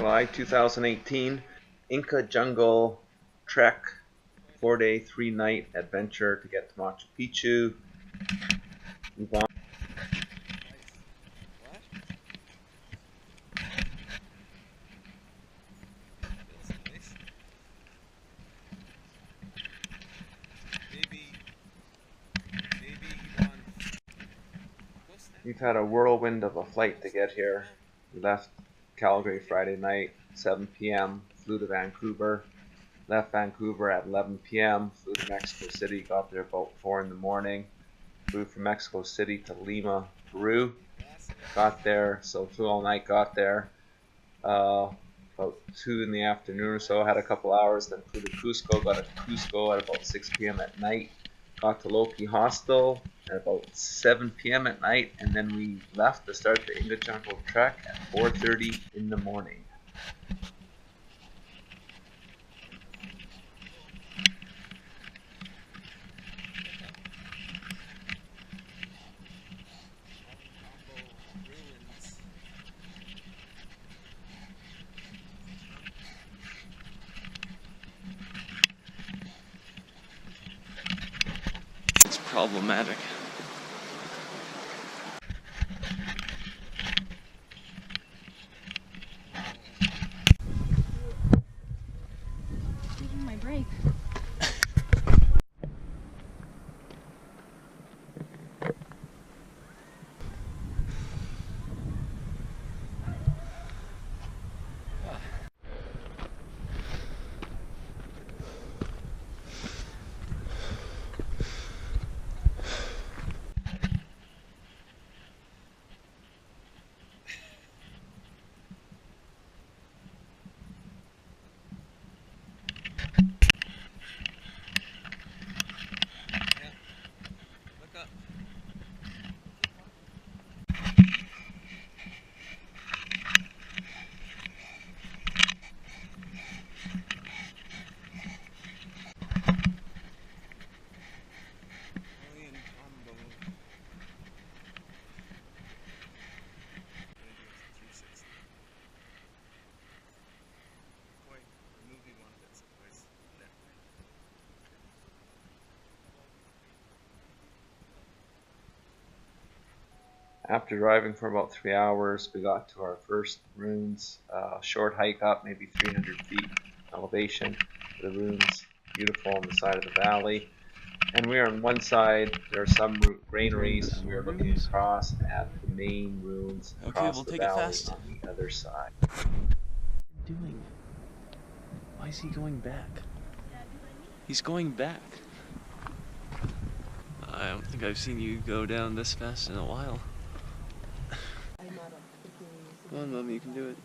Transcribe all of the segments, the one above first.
July 2018, Inca Jungle Trek, 4-day, 3-night adventure to get to Machu Picchu. Move on. We've had a whirlwind of a flight to get here. We left Calgary Friday night, 7 p.m., flew to Vancouver, left Vancouver at 11 p.m., flew to Mexico City, got there about 4 in the morning, flew from Mexico City to Lima, Peru, got there, so flew all night, got there, about 2 in the afternoon or so, had a couple hours, then flew to Cusco, got to Cusco at about 6 p.m. at night, got to Loki Hostel at about 7 p.m. at night, and then we left to start the Inca Jungle Trek at 4:30 in the morning. It's problematic. Taking my break. After driving for about 3 hours, we got to our first ruins. Short hike up, maybe 300 feet elevation. The ruins, beautiful on the side of the valley. And we are on one side, there are some granaries, and we are looking across at the main ruins across the valley on the other side. What are you doing? Why is he going back? He's going back. I don't think I've seen you go down this fast in a while. Come on, Mom, you can do it.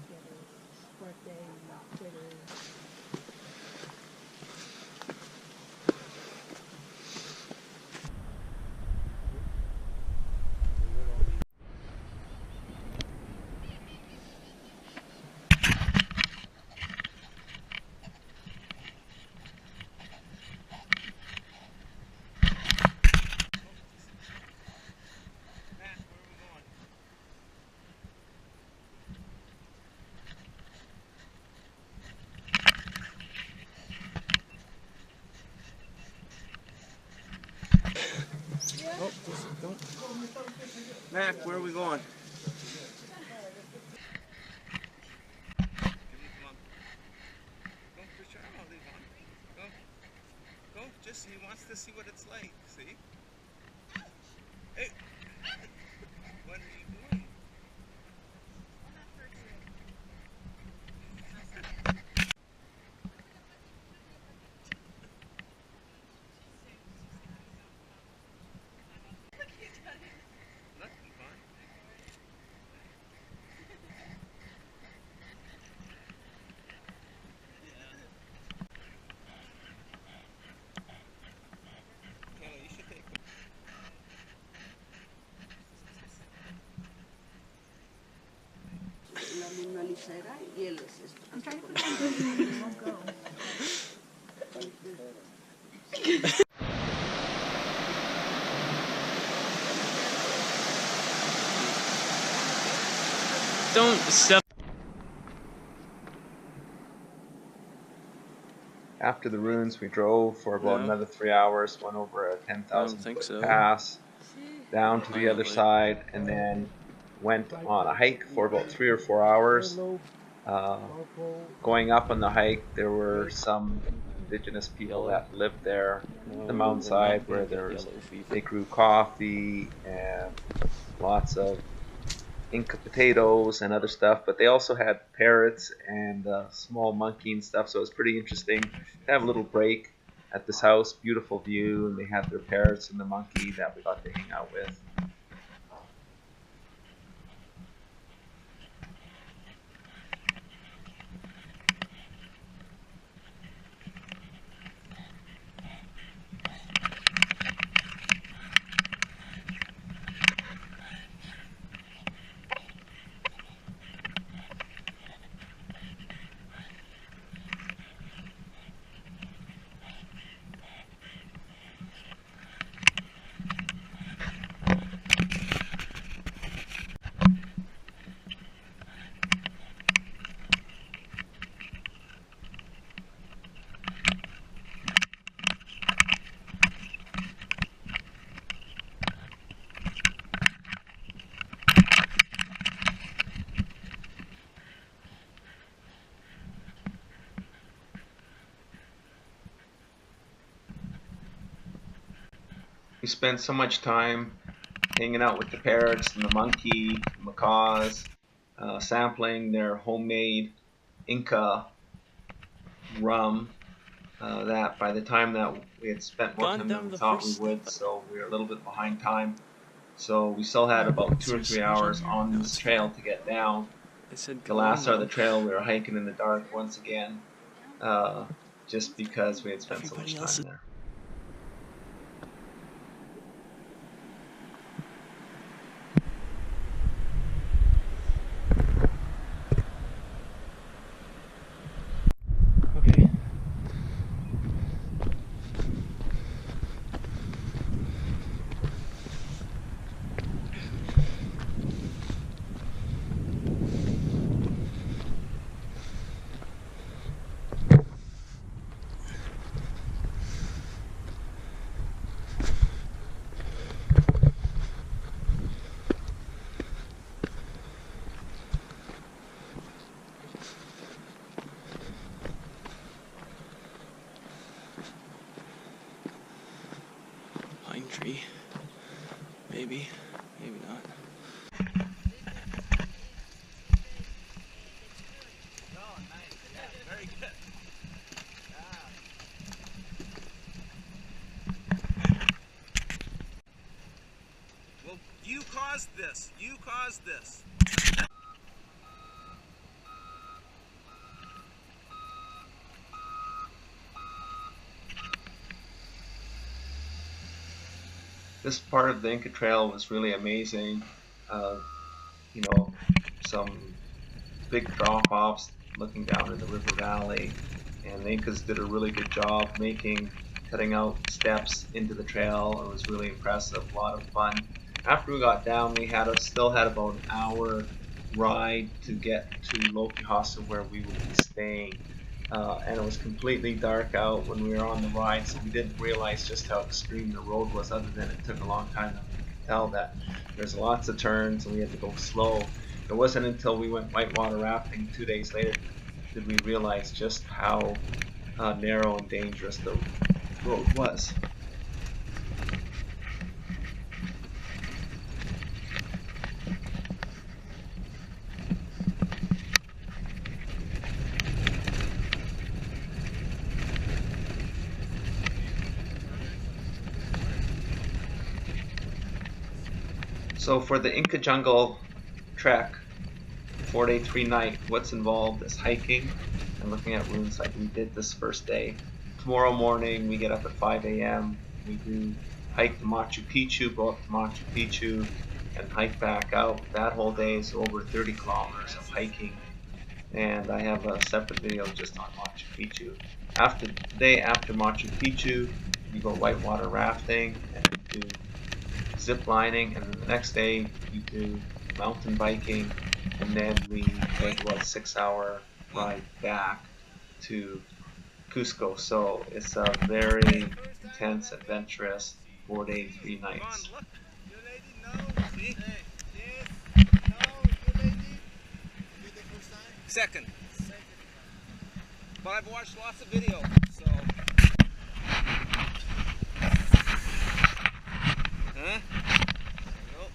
Oh, don't. Mac, where are we going? Go, just he wants to see what it's like, see? Hey! What are you doing? I'm trying to put something in, it won't go. Don't step. After the ruins, we drove for about No, another 3 hours, went over a I don't 10,000 think foot so. pass, down to the other Finally. side, and then went on a hike for about 3 or 4 hours. Going up on the hike, there were some indigenous people Yellow. that lived there, No, the we're not mountainside, gonna where get yellow fever. they grew coffee and lots of Inca potatoes and other stuff, but they also had parrots and small monkey and stuff, so it was pretty interesting to have a little break at this house. Beautiful view, and they had their parrots and the monkey that we got to hang out with. We spent so much time hanging out with the parrots and the monkey, the macaws, sampling their homemade Inca rum. That by the time that we had spent more time than we thought we would, so we were a little bit behind time. So we still had about 2 or 3 hours on this trail to get down. The last part of the trail we were hiking in the dark once again, just because we had spent so much time there. Okay. Pine tree. Maybe. Maybe not. Oh, nice. Yeah, very good. Well, you caused this. You caused this. This part of the Inca Trail was really amazing. You know, some big drop-offs looking down in the river valley, and the Incas did a really good job cutting out steps into the trail. It was really impressive, a lot of fun. After we got down, we still had about an hour ride to get to Loki Hostel where we would be staying. And it was completely dark out when we were on the ride, so we didn't realize just how extreme the road was, other than it took a long time to tell that there's lots of turns and we had to go slow. It wasn't until we went whitewater rafting 2 days later did we realize just how narrow and dangerous the road was. So for the Inca Jungle trek, 4-day, 3-night, what's involved is hiking and looking at ruins like we did this first day. Tomorrow morning we get up at 5 a.m. We do hike to Machu Picchu, go up to Machu Picchu, and hike back out. That whole day is over 30 kilometers of hiking, and I have a separate video just on Machu Picchu. The day after Machu Picchu, you go whitewater rafting and do zip lining, and then the next day you do mountain biking, and then we take about a 6-hour ride back to Cusco. So it's a very intense, adventurous 4 days, 3 nights. Look, your lady knows. See? Yes. No, your lady. You the first time? Second. But I've watched lots of videos, so. Huh? Nope.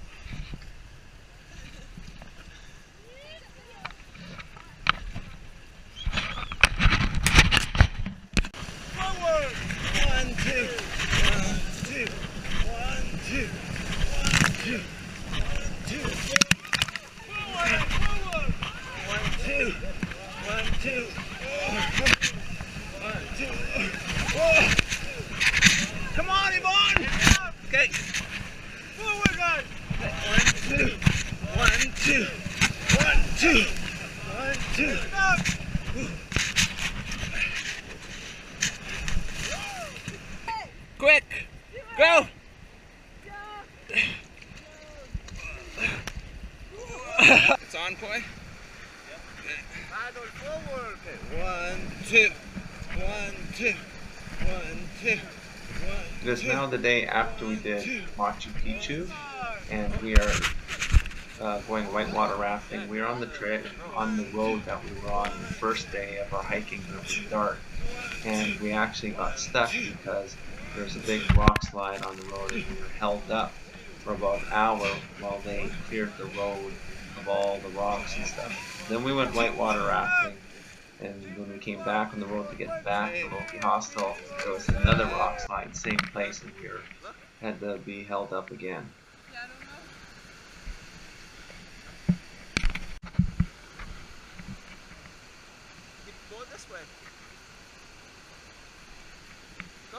Forward! 1, 2, 1, 2, 1, 2, 1, 2, 1, 2. Forward! Forward! 1, 2, 1, 2. 1, 2. Oh. Come on, Yvonne! Okay. Forward, guys! 1, 2, 1, 2, 1, 2, 1, 2. Stop! Quick! Go! It's on, Koi? Paddle forward. Okay. 1, 2, 1, 2, 1, 2, 1. It is now the day after we did Machu Picchu, and we are going whitewater rafting. We are on the road that we were on the first day of our hiking when it was dark, and we actually got stuck because there's a big rock slide on the road, and we were held up for about an hour while they cleared the road of all the rocks and stuff. Then we went whitewater rafting, and when we came back on the road to get back to Loki Hostel, there was another rock slide, same place, and we had to be held up again. Go this way. Go.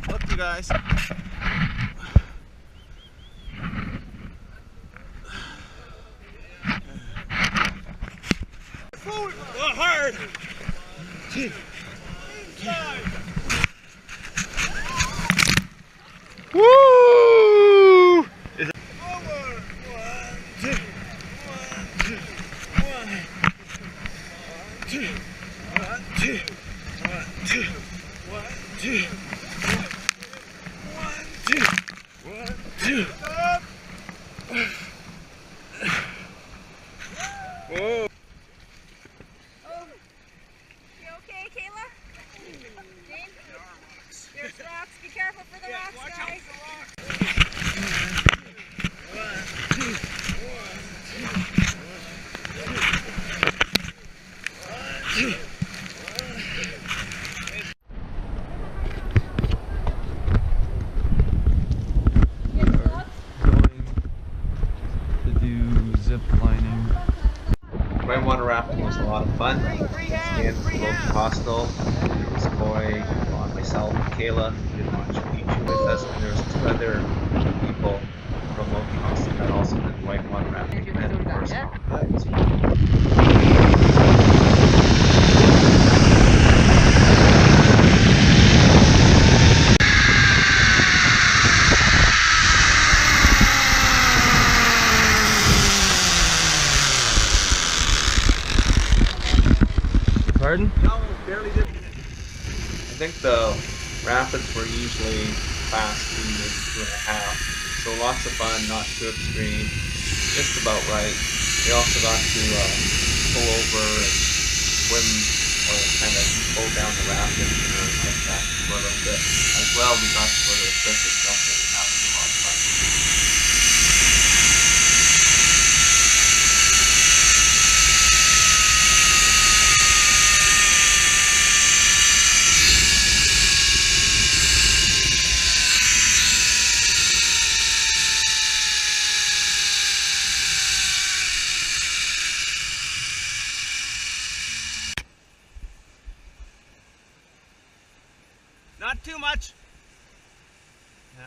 Look, you guys. Forward. Go hard. Woo! Forward. 1, 2, 1, 2, 1, 2, 1, 2, 1, 2, 1, 2. 1, 2, 1, 2. Stop. Whoa. Oh, you okay, Kayla? Jane? There's rocks. Be careful for the rocks, Watch out guys. for the rocks. 1, 2, 1, 2, 1, 2. Whitewater rafting was a lot of fun. Again, Loki Hostel, there was Koi, myself, and Kayla who did Machu Picchu with us, and there was 2 other people from Loki Hostel that also did whitewater rafting, and then of course guides. Pardon? No, barely did. I think the rapids were usually class 2 to 2.5, so lots of fun, not too extreme, just about right. We also got to pull over and swim or kind of pull down the rapids and like that for a little bit. As well, we got to go to the cliff itself, and that was a lot of fun. much. Yeah.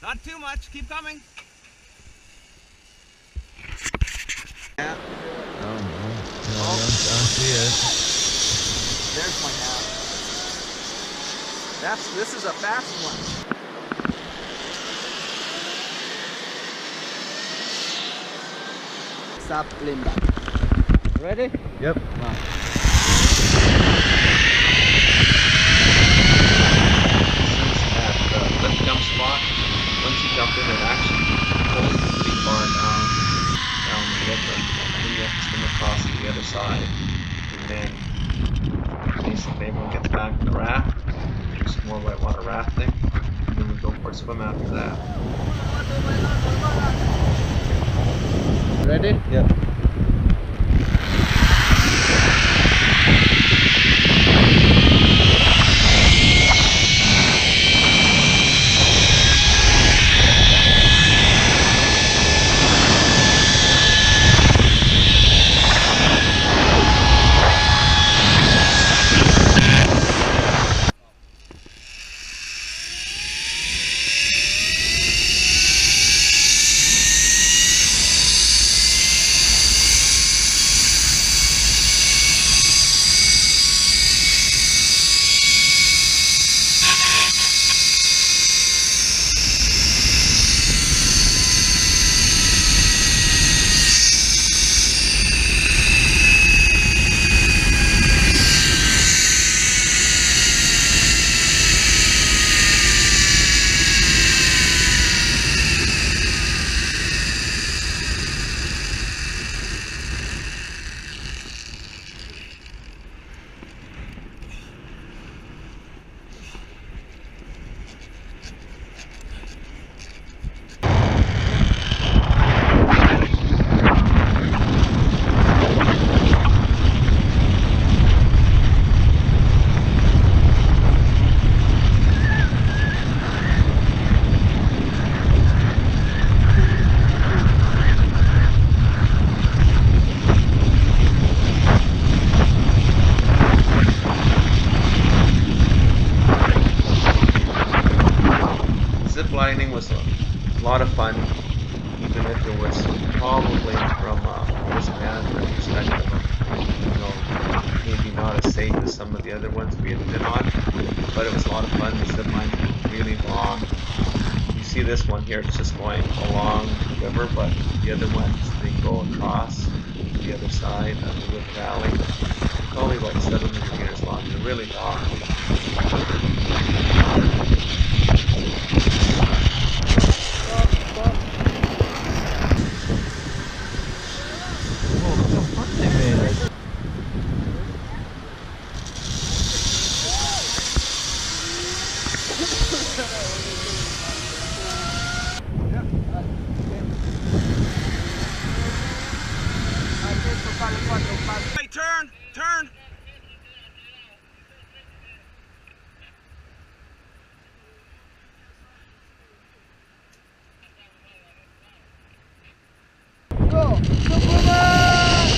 Not too much. Keep coming. Yeah. Oh no. No, I don't see it. There's my nap. This is a fast one. Stop, lean back. Ready? Yep. Wow. At the lift jump spot, once you jump in, it actually pulls you pretty far down the river. Then you have to swim across to the other side, and then basically everyone gets back in the raft, do some more whitewater rafting, and then we go for a swim after that. Ready? Yep. Ziplining was a lot of fun, even if it was probably from a risk management perspective, maybe not as safe as some of the other ones we had been on, but it was a lot of fun. The zipline was really long. You see this one here, it's just going along the river, but the other ones, they go across to the other side of the river valley. Probably like 700 meters long. They're really long. Hey, turn, turn. Go! Superman!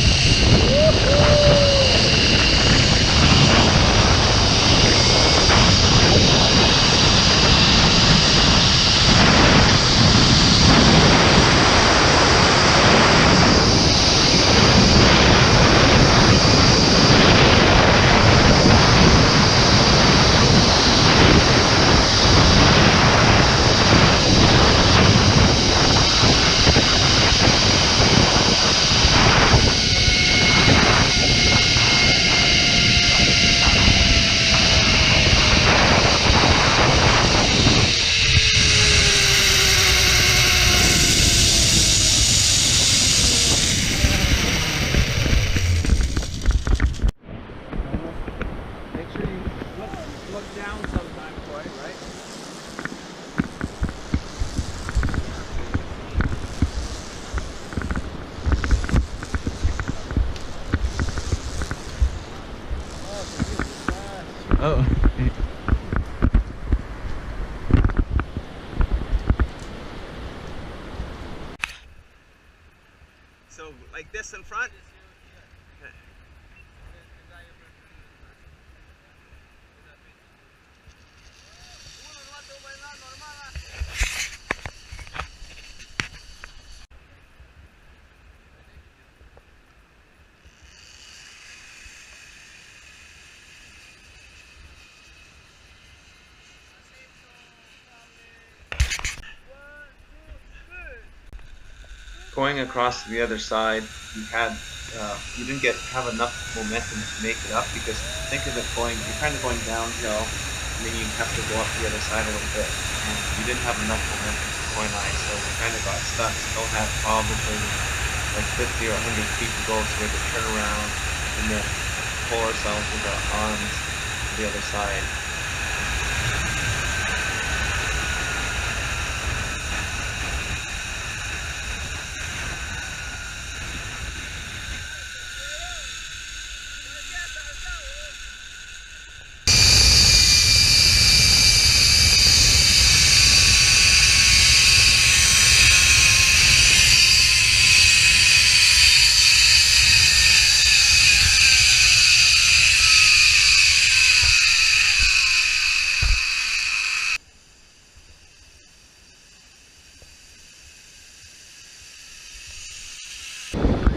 Make sure you look down sometimes, Floyd, right? Oh. So, like this in front. Going across to the other side, you didn't have enough momentum to make it up, because think of it you're kind of going downhill, and then you have to go up the other side a little bit, and you didn't have enough momentum to point on, so we kind of got stuck. Still had probably like 50 or 100 feet to go, so we had to turn around and then pull ourselves with our arms to the other side.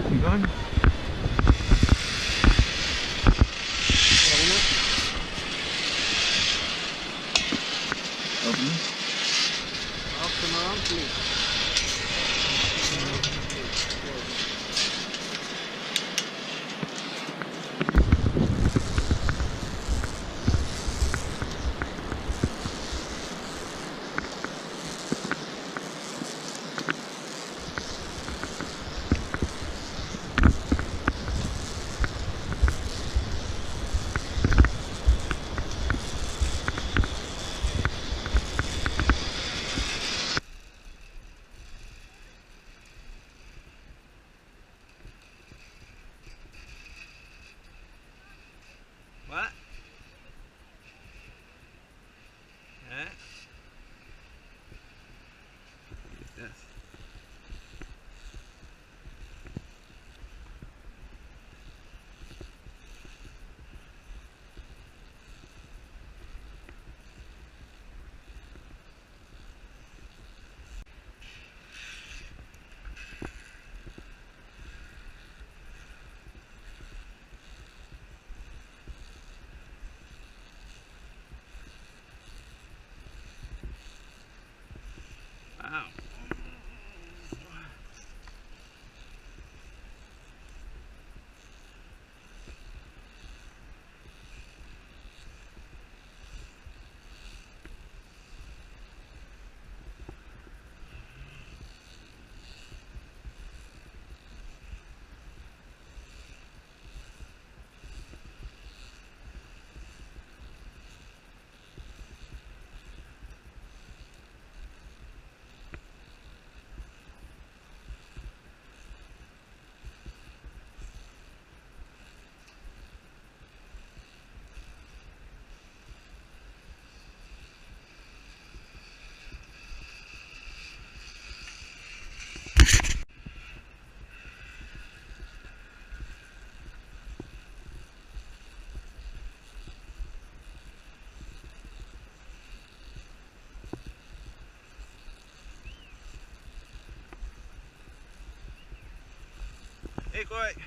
You going? Come around, please. What? Eh? Yes. Wow. Hey, quiet.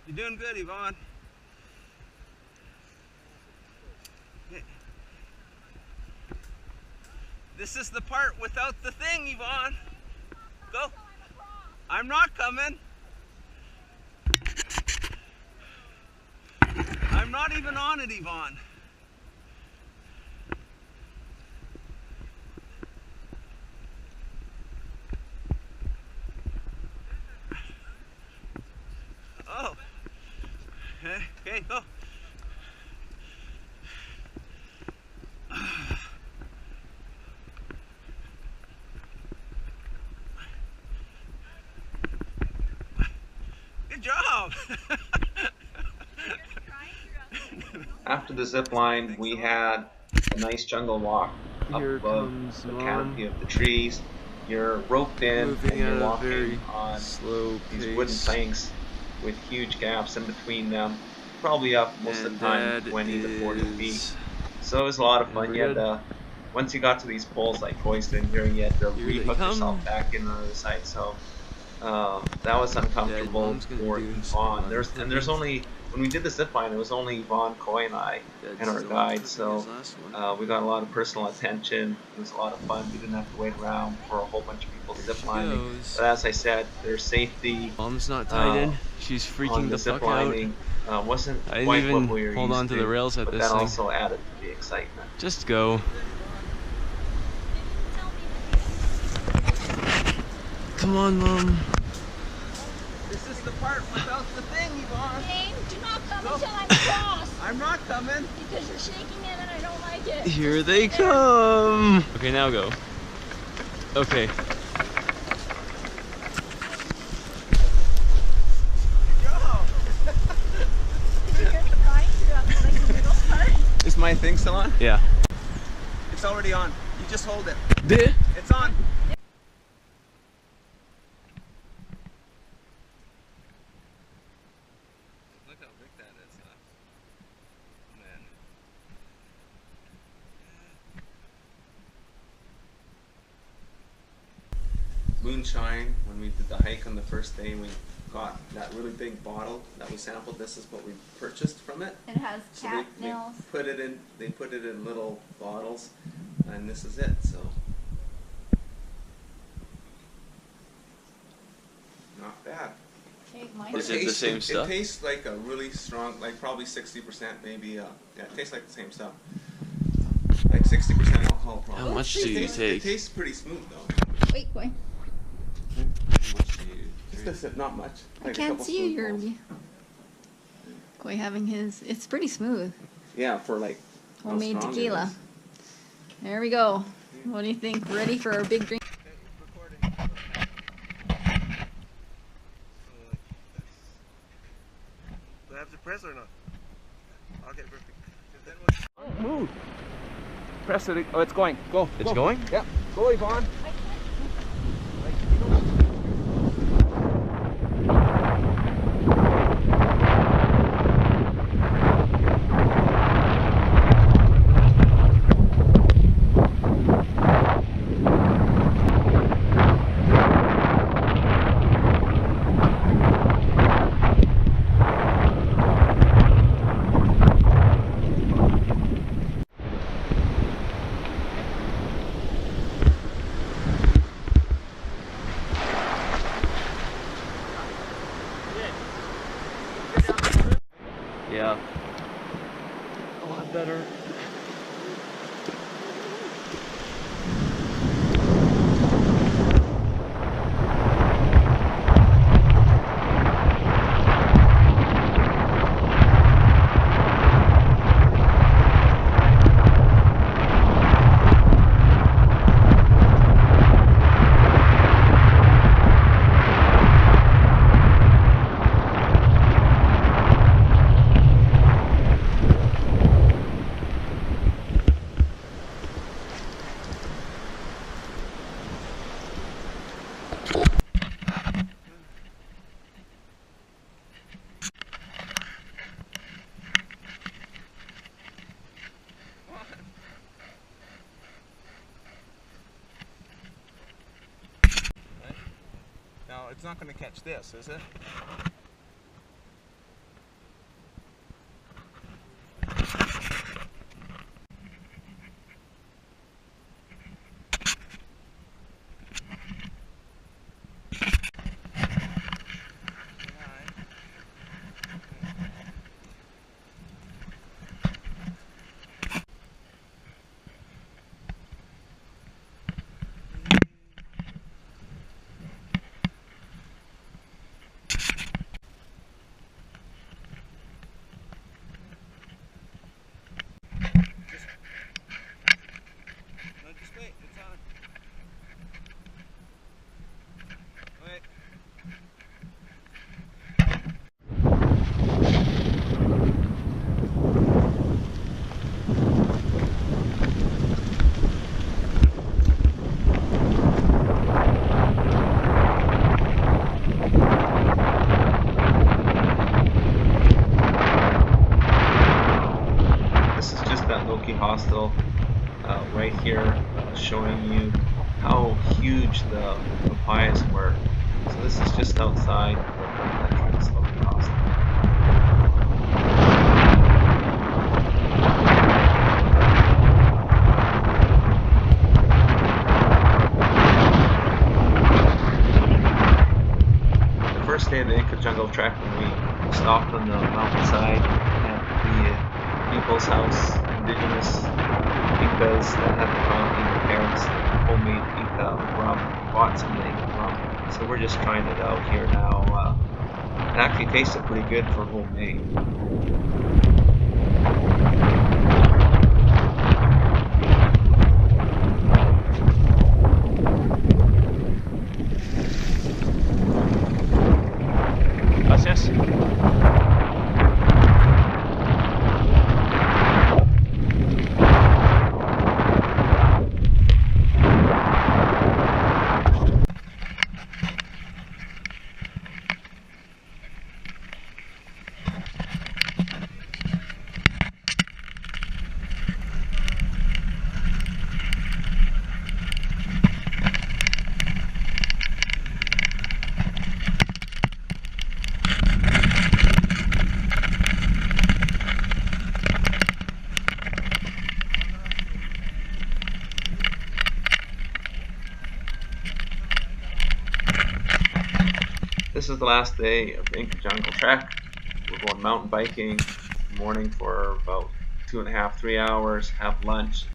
You're doing good, Yvonne. This is the part without the thing, Yvonne. Go. I'm not coming. I'm not even on it, Yvonne. Oh. Okay, go. Good job. After the zip line, we had a nice jungle walk up Here above comes the Mom, canopy of the trees. You're roped in moving and you're at a walking very on slow these pace. wooden planks with huge gaps in between them, probably up most of the time 20 to 40 feet. So it was a lot of fun. You had to, once you got to these poles like hoist in here, you had to re-hook yourself back in on the other side. So that was uncomfortable for Yvonne. There's only, when we did the zip line, it was only Yvonne, Coy, and I, and our guide. So we got a lot of personal attention. It was a lot of fun. We didn't have to wait around for a whole bunch of people zip lining. But as I said, there's safety. Mom's not tied in. She's freaking the fuck out. Wasn't I didn't quite even what we were hold used on to the rails at but this that thing. also added to the excitement. Just go. Come on, Mom. This is the part without the thing, Yvonne. Dane, do not come until I'm across. I'm not coming. Because you're shaking it and I don't like it. Here Just they stay there. come. Okay, now go. Okay. Is my thing still on? Yeah. It's already on. You just hold it. Did? It's on. Look how big that is, huh? Man. Moonshine, when we did the hike on the first day, we got that really big bottle that we sampled. This is what we purchased from it. It has So cat they nails. put it in. They put it in little bottles, and this is it. So not bad. Okay, mine. But Is it the same stuff? It tastes like a really strong, like probably 60%, maybe. Yeah, it tastes like the same stuff. Like 60% alcohol. Probably. How much do you It take? tastes pretty smooth though. Wait, boy. How much do you Just not much. I Like a can't couple see you, spoonfuls. Yerby. Koi having his, it's pretty smooth. Yeah, for like how Homemade strong it tequila. is. There we go. What do you think? Ready for our big drink? Do I have to press or not? Okay, perfect. Move. Press it. Oh, it's going. Go. It's going? Yep. Go, Yvonne. Yeah. A lot better. Now, it's not going to catch this, is it? showing you how huge the papayas were. So this is just outside the entrance of the hospital. The first day of the Inca Jungle Trek, when we stopped on the mountainside at the people's house, indigenous Incas that had brought Inca parents homemade Inca rum. We bought some of the Inca rum, so we're just trying it out here now. It actually tasted pretty good for homemade. Gracias. This is the last day of the Inca Jungle Trek. We're going mountain biking in the morning for about 2.5–3 hours, have lunch,